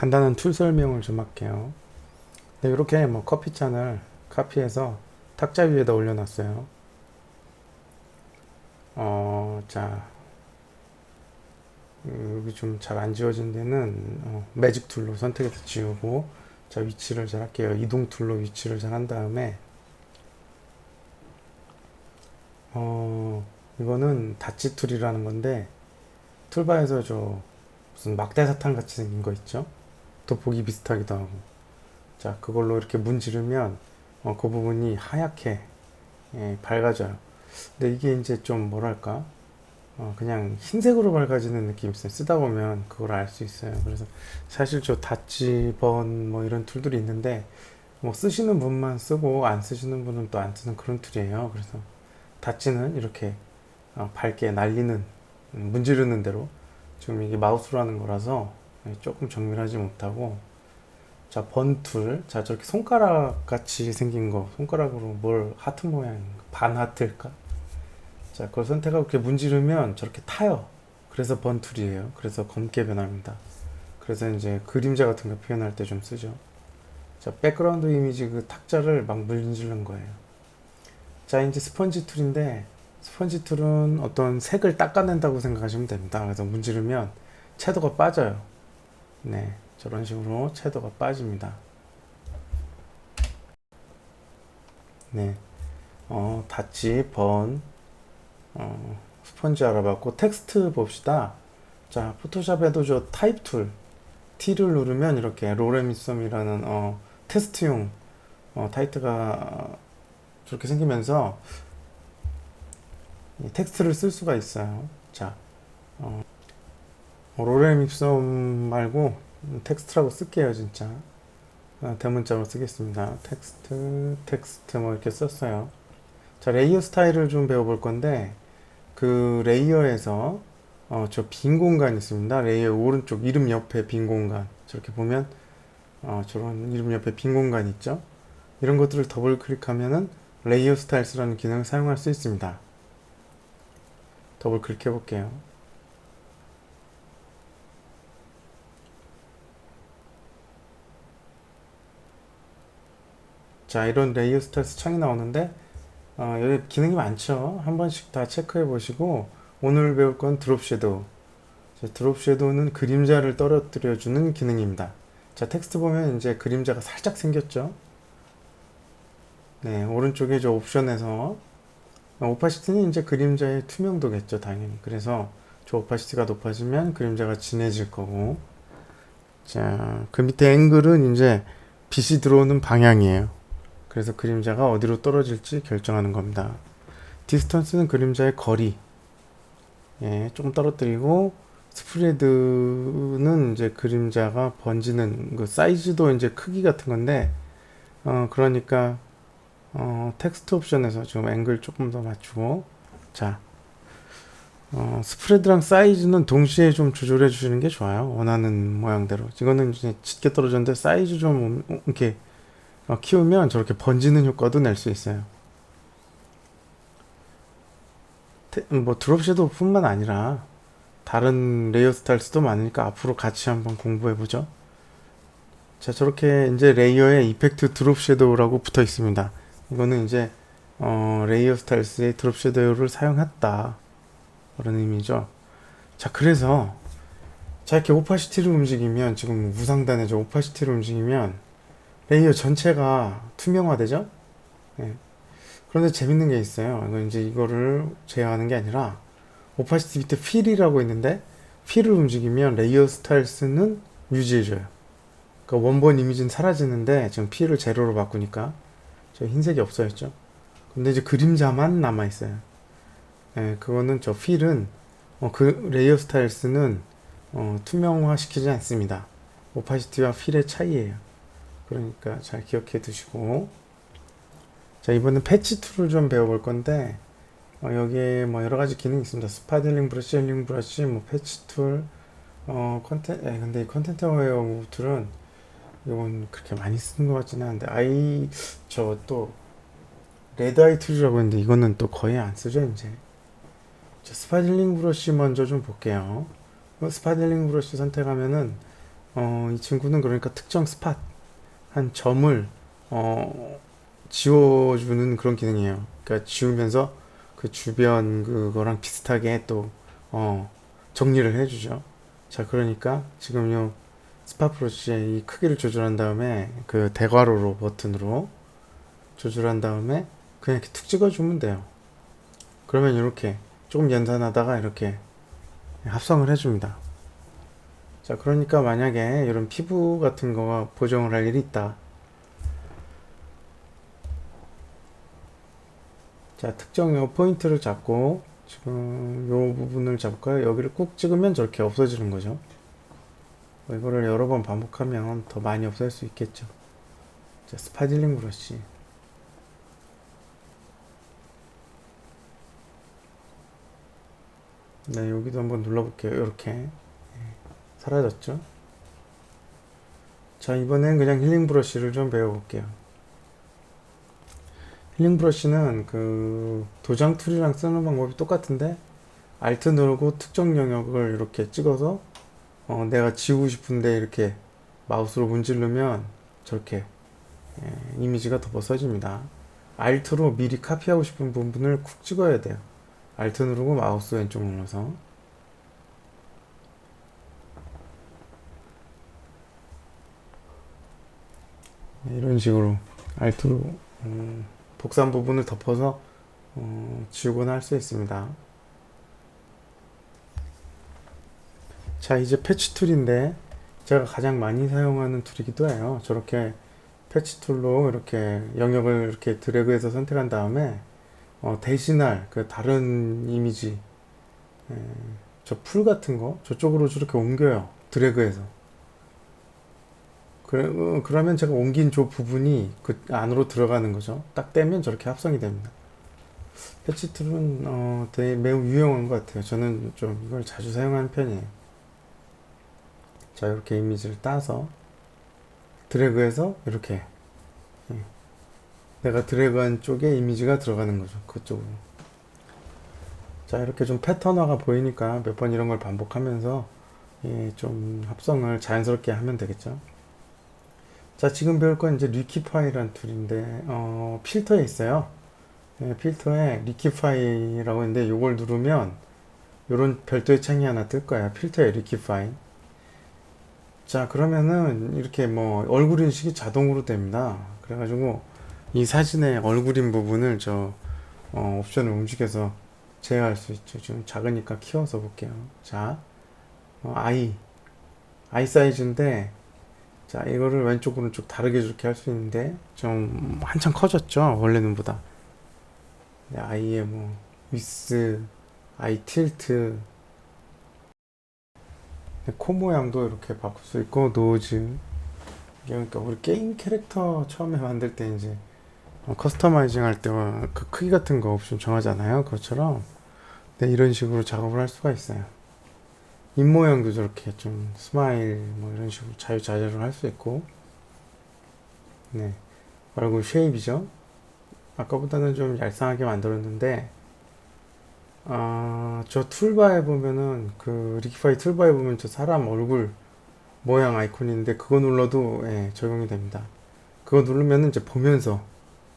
간단한 툴 설명을 좀 할게요. 네, 이렇게 뭐 커피잔을 카피해서 탁자 위에다 올려놨어요. 자, 여기 좀 잘 안 지워진 데는 매직 툴로 선택해서 지우고, 자, 위치를 잘 할게요. 이동 툴로 위치를 잘 한 다음에, 이거는 다치 툴이라는 건데, 툴바에서 무슨 막대사탕 같이 생긴 거 있죠? 돋보기 비슷하기도 하고. 자, 그걸로 이렇게 문지르면, 그 부분이 하얗게, 밝아져요. 근데 이게 이제 좀 뭐랄까, 그냥 흰색으로 밝아지는 느낌이 있어요. 쓰다 보면 그걸 알 수 있어요. 그래서 사실 저 다치, 번, 뭐 이런 툴들이 있는데, 뭐 쓰시는 분만 쓰고 안 쓰시는 분은 또 안 쓰는 그런 툴이에요. 그래서 다치는 이렇게 밝게 날리는, 문지르는 대로, 지금 이게 마우스로 하는 거라서 조금 정밀하지 못하고, 자, 번툴. 자, 저렇게 손가락 같이 생긴 거, 손가락으로 뭘 하트 모양, 반 하트일까? 자, 그걸 선택하고 이렇게 문지르면 저렇게 타요. 그래서 번툴이에요. 그래서 검게 변합니다. 그래서 이제 그림자 같은 거 표현할 때 좀 쓰죠. 자, 백그라운드 이미지 그 탁자를 막 문지르는 거예요. 자, 이제 스펀지 툴인데, 스펀지 툴은 어떤 색을 닦아낸다고 생각하시면 됩니다. 그래서 문지르면 채도가 빠져요. 네, 저런 식으로 채도가 빠집니다. 네, 다치, 번, 스펀지 알아봤고, 텍스트 봅시다. 자, 포토샵에도 저 타입 툴, T를 누르면 이렇게 로레미썸이라는 테스트용 타이트가 저렇게 생기면서 텍스트를 쓸 수가 있어요. 자, 로레미썸 말고 텍스트라고 쓸게요, 진짜. 대문자로 쓰겠습니다. 텍스트 뭐 이렇게 썼어요. 자, 레이어 스타일을 좀 배워볼 건데, 그 레이어에서 저 빈 공간 있습니다. 레이어 오른쪽 이름 옆에 빈 공간. 저렇게 보면 저런 이름 옆에 빈 공간 있죠. 이런 것들을 더블 클릭하면은 레이어 스타일스라는 기능을 사용할 수 있습니다. 더블 클릭해 볼게요. 자, 이런 레이어 스타일스 창이 나오는데 여기 기능이 많죠. 한 번씩 다 체크해 보시고, 오늘 배울 건 드롭 섀도우. 드롭 섀도우는 그림자를 떨어뜨려 주는 기능입니다. 자, 텍스트 보면 이제 그림자가 살짝 생겼죠. 네, 오른쪽에 저 옵션에서 오파시티는 이제 그림자의 투명도겠죠, 당연히. 그래서 저 오파시티가 높아지면 그림자가 진해질 거고, 자, 그 밑에 앵글은 이제 빛이 들어오는 방향이에요. 그래서 그림자가 어디로 떨어질지 결정하는 겁니다. 디스턴스는 그림자의 거리. 조금 떨어뜨리고, 스프레드는 이제 그림자가 번지는 그 사이즈도 이제 크기 같은 건데, 그러니까 텍스트 옵션에서 지금 앵글 조금 더 맞추고, 자, 스프레드랑 사이즈는 동시에 좀 조절해 주시는 게 좋아요. 원하는 모양대로. 이거는 이제 짙게 떨어졌는데 사이즈 좀 이렇게 키우면 저렇게 번지는 효과도 낼 수 있어요. 뭐 드롭 섀도우 뿐만 아니라 다른 레이어 스타일스도 많으니까 앞으로 같이 한번 공부해 보죠. 자, 저렇게 이제 레이어에 이펙트 드롭 섀도우라고 붙어 있습니다. 이거는 이제 레이어 스타일스의 드롭 섀도우를 사용했다, 그런 의미죠. 자, 그래서 자, 이렇게 오파시티를 움직이면, 지금 우상단에 저 오파시티를 움직이면 레이어 전체가 투명화되죠. 네. 그런데 재밌는 게 있어요. 이거 이제 이거를 제어하는 게 아니라, 오파시티 밑에 필이라고 있는데, 필을 움직이면 레이어 스타일스는 유지해줘요. 그러니까 원본 이미지는 사라지는데, 지금 필을 제로로 바꾸니까 저 흰색이 없어졌죠. 근데 이제 그림자만 남아있어요. 네, 그거는 저 필은 그 레이어 스타일스는 투명화 시키지 않습니다. 오파시티와 필의 차이예요. 그러니까 잘 기억해 두시고, 자, 이번엔 패치 툴을 좀 배워볼 건데, 여기에 뭐 여러 가지 기능이 있습니다. 스파들링 브러쉬, 헬링 브러쉬, 뭐 패치 툴, 근데 이 컨텐트 어웨어 툴은 이건 그렇게 많이 쓰는 것 같지는 않은데, 저 또 레드 아이 툴이라고 했는데 이거는 또 거의 안 쓰죠, 이제. 자, 스파들링 브러쉬 먼저 좀 볼게요. 스파들링 브러쉬 선택하면은 이 친구는 그러니까 특정 스팟, 한 점을, 어, 지워주는 그런 기능이에요. 그러니까 지우면서 그 주변 그거랑 비슷하게 또, 정리를 해주죠. 자, 그러니까 지금 요 스팟 브러쉬의 이 크기를 조절한 다음에 그 대괄호로 버튼으로 조절한 다음에 그냥 이렇게 툭 찍어주면 돼요. 그러면 이렇게 조금 연산하다가 이렇게 합성을 해줍니다. 자, 그러니까 만약에 이런 피부 같은 거가 보정을 할 일이 있다. 자, 특정 요 포인트를 잡고 지금 요 부분을 잡고요. 여기를 꾹 찍으면 저렇게 없어지는 거죠. 이거를 여러 번 반복하면 더 많이 없앨 수 있겠죠. 자, 스파딜링 브러쉬. 네, 여기도 한번 눌러볼게요. 이렇게 사라졌죠. 자, 이번엔 그냥 힐링 브러쉬를 좀 배워볼게요. 힐링 브러쉬는 그 도장 툴이랑 쓰는 방법이 똑같은데 Alt 누르고 특정 영역을 이렇게 찍어서 내가 지우고 싶은데 이렇게 마우스로 문지르면 저렇게 이미지가 더 벗어집니다. Alt로 미리 카피하고 싶은 부분을 쿡 찍어야 돼요. Alt 누르고 마우스 왼쪽 눌러서 이런 식으로 Alt로 복사한 부분을 덮어서 지우거나 할 수 있습니다. 자, 이제 패치 툴인데 제가 가장 많이 사용하는 툴이기도 해요. 저렇게 패치 툴로 이렇게 영역을 이렇게 드래그해서 선택한 다음에 대신할 그 다른 이미지 저 풀 같은 거 저쪽으로 저렇게 옮겨요. 드래그해서. 그러면 제가 옮긴 저 부분이 그 안으로 들어가는 거죠. 딱 떼면 저렇게 합성이 됩니다. 패치 툴은 되게 매우 유용한 것 같아요. 저는 좀 이걸 자주 사용하는 편이에요. 자, 이렇게 이미지를 따서 드래그해서 이렇게 내가 드래그한 쪽에 이미지가 들어가는 거죠. 그쪽으로. 자, 이렇게 좀 패턴화가 보이니까 몇 번 이런 걸 반복하면서 좀 합성을 자연스럽게 하면 되겠죠. 자, 지금 배울 건 이제 리키파이라는 툴인데 필터에 있어요. 필터에 리키파이라고 있는데 이걸 누르면 이런 별도의 창이 하나 뜰 거예요. 필터에 리키파이. 자, 그러면은 이렇게 뭐 얼굴 인식이 자동으로 됩니다. 그래가지고 이 사진의 얼굴인 부분을 저 옵션을 움직여서 제어할 수 있죠. 지금 작으니까 키워서 볼게요. 자, 아이 사이즈인데 자, 이거를 왼쪽 오른쪽 다르게 저렇게 할 수 있는데 좀 한참 커졌죠. 원래 눈보다. 네, 아이의 뭐 위스, 아이 틸트, 코 모양도 이렇게 바꿀 수 있고 노즈. 그러니까 우리 게임 캐릭터 처음에 만들 때 이제 커스터마이징 할 때 그 크기 같은 거 옵션 정하잖아요. 그것처럼 네, 이런 식으로 작업을 할 수가 있어요. 입 모양도 저렇게 좀 스마일 뭐 이런 식으로 자유자재로 할 수 있고 네, 얼굴 쉐입이죠. 아까보다는 좀 얄쌍하게 만들었는데 저 툴바에 보면은 그 리키파이 툴바에 보면 저 사람 얼굴 모양 아이콘인데 그거 눌러도 적용이 됩니다. 그거 누르면 이제 보면서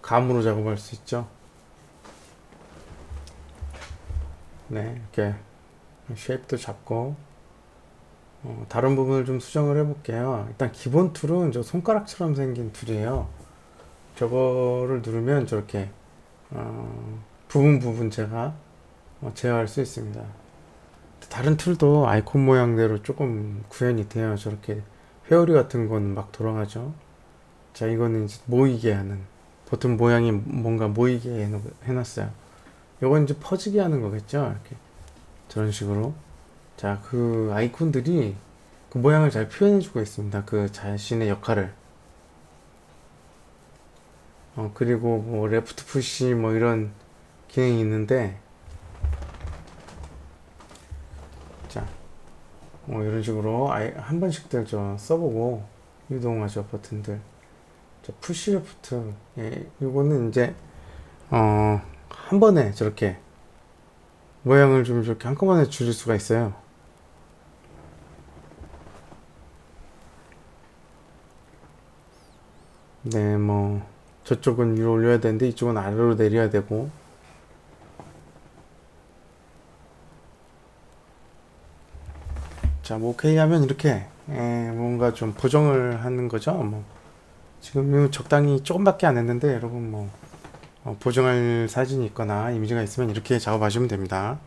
감으로 작업할 수 있죠. 네, 이렇게 쉐입도 잡고 다른 부분을 좀 수정을 해볼게요. 일단 기본 툴은 저 손가락처럼 생긴 툴이에요. 저거를 누르면 저렇게 부분 제가 제어할 수 있습니다. 다른 툴도 아이콘 모양대로 조금 구현이 돼요. 저렇게 회오리 같은 건 막 돌아가죠. 자, 이거는 이제 모이게 하는 버튼 모양이 뭔가 모이게 해놨어요. 이건 이제 퍼지게 하는 거겠죠. 이렇게 저런 식으로. 자, 그 아이콘들이 그 모양을 잘 표현해주고 있습니다. 그 자신의 역할을. 그리고 뭐 레프트 푸시 뭐 이런 기능이 있는데 자, 이런 식으로 한 번씩들 저 써보고 이동하죠. 버튼들. 자, 푸시 레프트. 이거는 이제 한 번에 저렇게 모양을 좀 이렇게 한꺼번에 줄일 수가 있어요. 네, 뭐 저쪽은 위로 올려야 되는데 이쪽은 아래로 내려야 되고. 자, 뭐 오케이 하면 이렇게 뭔가 좀 보정을 하는 거죠. 뭐 지금 적당히 조금밖에 안 했는데 여러분 뭐 보정할 사진이 있거나 이미지가 있으면 이렇게 작업하시면 됩니다.